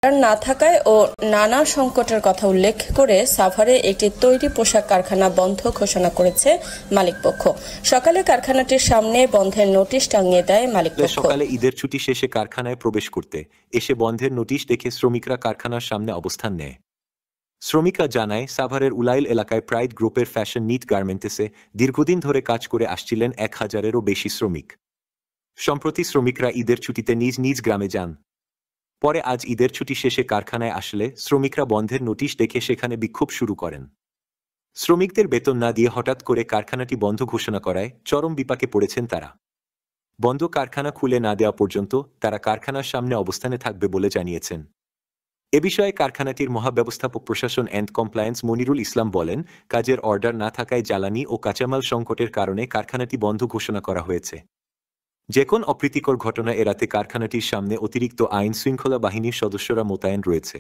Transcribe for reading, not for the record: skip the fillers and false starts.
না থাকায় ও নানা সংকটের কথা উল্লেখ করে সাভারে একটি তৈরি পোশাক কারখানা বন্ধ ঘোষণা করেছে মালিকপক্ষ। সকালে কারখানাটির সামনে বন্ধের নোটিশ টাঙিয়ে দেয় মালিকপক্ষ। সকালে ঈদের ছুটি শেষে কারখানায় প্রবেশ করতে এসে বন্ধের নোটিশ দেখে শ্রমিকরা কারখানার সামনে অবস্থান নেয়। শ্রমিকরা জানায়, সাভারের উলাইল এলাকায় প্রাইড গ্রুপের ফ্যাশন নিট গার্মেন্টসে দীর্ঘদিন ধরে কাজ করে আসছিলেন 1000-এরও বেশি শ্রমিক। সম্প্রতি শ্রমিকরা ঈদের ছুটিতে নিজ নিজ গ্রামে যান। পরে আজ ঈদের ছুটি শেষে কারখানায় আসলে শ্রমিকরা বন্ধের নোটিশ দেখে সেখানে বিক্ষোভ শুরু করেন। শ্রমিকদের বেতন না দিয়ে হঠাৎ করে কারখানাটি বন্ধ ঘোষণা করায় চরম বিপাকে পড়েছেন তারা। বন্ধ কারখানা খুলে না দেওয়া পর্যন্ত তারা কারখানার সামনে অবস্থানে থাকবে বলে জানিয়েছেন। এ বিষয়ে কারখানাটির মহাব্যবস্থাপক প্রশাসন অ্যান্ড কমপ্লায়েন্স মনিরুল ইসলাম বলেন, কাজের অর্ডার না থাকায় জ্বালানি ও কাঁচামাল সংকটের কারণে কারখানাটি বন্ধ ঘোষণা করা হয়েছে। যে কোন অপ্রীতিকর ঘটনা এড়াতে কারখানাটির সামনে অতিরিক্ত আইন শৃঙ্খলা বাহিনীর সদস্যরা মোতায়েন রয়েছে।